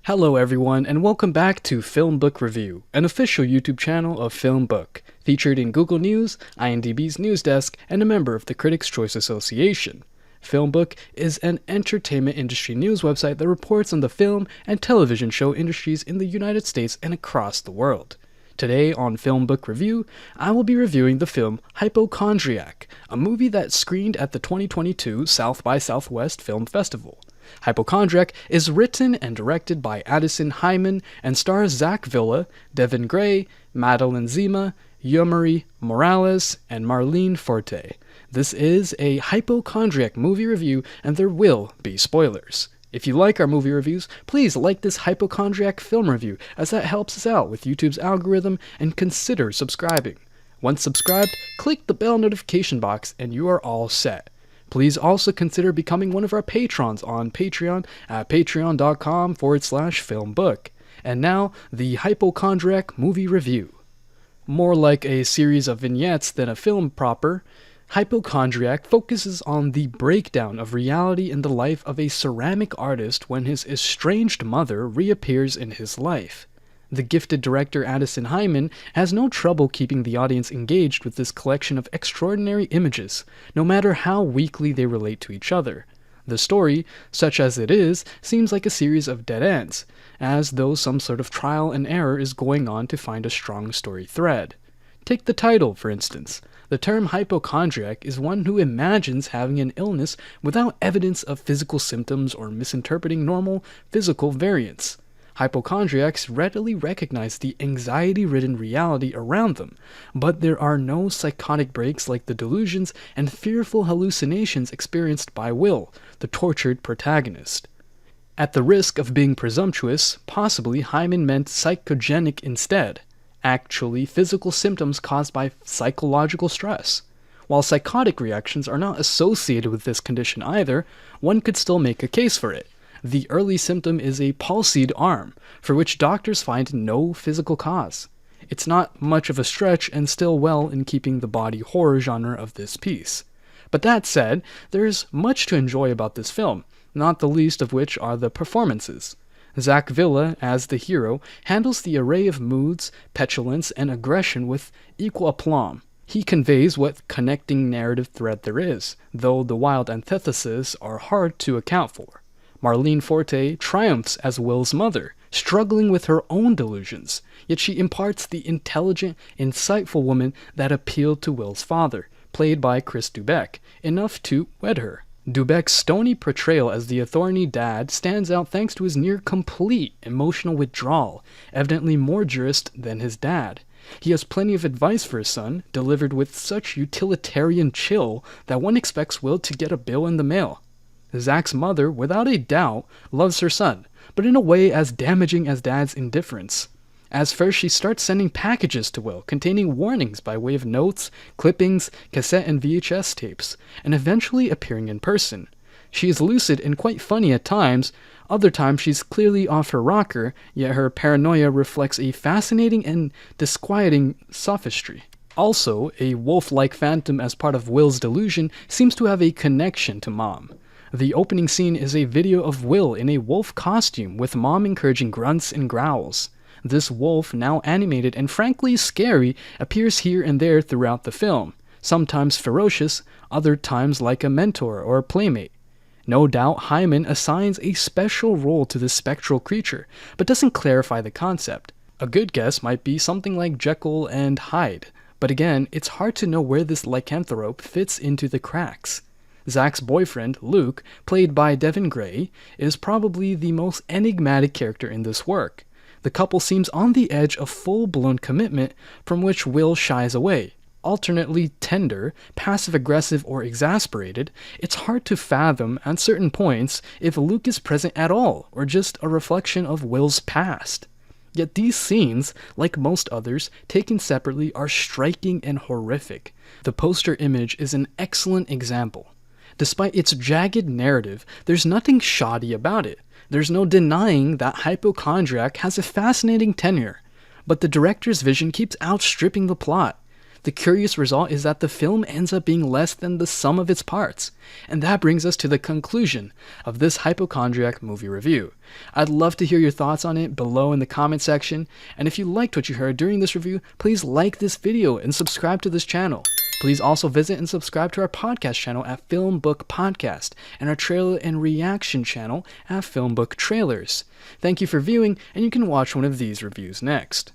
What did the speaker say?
Hello everyone, and welcome back to FilmBook Review, an official YouTube channel of FilmBook, featured in Google News, IMDb's news desk, and a member of the Critics' Choice Association. FilmBook is an entertainment industry news website that reports on the film and television show industries in the United States and across the world. Today on FilmBook Review, I will be reviewing the film Hypochondriac, a movie that screened at the 2022 South by Southwest Film Festival. Hypochondriac is written and directed by Addison Hyman and stars Zach Villa, Devin Gray, Madeline Zima, Yomari Morales, and Marlene Forte. This is a Hypochondriac movie review, and there will be spoilers. If you like our movie reviews, please like this Hypochondriac film review, as that helps us out with YouTube's algorithm, and consider subscribing. Once subscribed, click the bell notification box and you are all set. Please also consider becoming one of our patrons on Patreon at patreon.com/filmbook. And now, the Hypochondriac movie review. More like a series of vignettes than a film proper, Hypochondriac focuses on the breakdown of reality in the life of a ceramic artist when his estranged mother reappears in his life. The gifted director Addison Hyman has no trouble keeping the audience engaged with this collection of extraordinary images, no matter how weakly they relate to each other. The story, such as it is, seems like a series of dead ends, as though some sort of trial and error is going on to find a strong story thread. Take the title, for instance. The term hypochondriac is one who imagines having an illness without evidence of physical symptoms or misinterpreting normal physical variants. Hypochondriacs readily recognize the anxiety-ridden reality around them, but there are no psychotic breaks like the delusions and fearful hallucinations experienced by Will, the tortured protagonist. At the risk of being presumptuous, possibly Hyman meant psychogenic instead, actually physical symptoms caused by psychological stress. While psychotic reactions are not associated with this condition either, one could still make a case for it. The early symptom is a palsied arm, for which doctors find no physical cause. It's not much of a stretch and still well in keeping the body horror genre of this piece. But that said, there's much to enjoy about this film, not the least of which are the performances. Zach Villa, as the hero, handles the array of moods, petulance, and aggression with equal aplomb. He conveys what connecting narrative thread there is, though the wild antitheses are hard to account for. Marlene Forte triumphs as Will's mother, struggling with her own delusions, yet she imparts the intelligent, insightful woman that appealed to Will's father, played by Chris Dubeck, enough to wed her. Dubeck's stony portrayal as the thorny dad stands out thanks to his near-complete emotional withdrawal, evidently more jurist than his dad. He has plenty of advice for his son, delivered with such utilitarian chill that one expects Will to get a bill in the mail. Zach's mother, without a doubt, loves her son, but in a way as damaging as Dad's indifference. As first she starts sending packages to Will containing warnings by way of notes, clippings, cassette and VHS tapes, and eventually appearing in person. She is lucid and quite funny at times, other times she's clearly off her rocker, yet her paranoia reflects a fascinating and disquieting sophistry. Also, a wolf-like phantom as part of Will's delusion seems to have a connection to Mom. The opening scene is a video of Will in a wolf costume with Mom encouraging grunts and growls. This wolf, now animated and frankly scary, appears here and there throughout the film, sometimes ferocious, other times like a mentor or a playmate. No doubt Hyman assigns a special role to this spectral creature, but doesn't clarify the concept. A good guess might be something like Jekyll and Hyde, but again, it's hard to know where this lycanthrope fits into the cracks. Zach's boyfriend, Luke, played by Devin Gray, is probably the most enigmatic character in this work. The couple seems on the edge of full-blown commitment, from which Will shies away. Alternately tender, passive-aggressive, or exasperated, it's hard to fathom at certain points if Luke is present at all, or just a reflection of Will's past. Yet these scenes, like most others, taken separately, are striking and horrific. The poster image is an excellent example. Despite its jagged narrative, there's nothing shoddy about it. There's no denying that Hypochondriac has a fascinating tenure, but the director's vision keeps outstripping the plot. The curious result is that the film ends up being less than the sum of its parts. And that brings us to the conclusion of this Hypochondriac movie review. I'd love to hear your thoughts on it below in the comment section, and if you liked what you heard during this review, please like this video and subscribe to this channel. Please also visit and subscribe to our podcast channel at FilmBook Podcast and our trailer and reaction channel at FilmBook Trailers. Thank you for viewing, and you can watch one of these reviews next.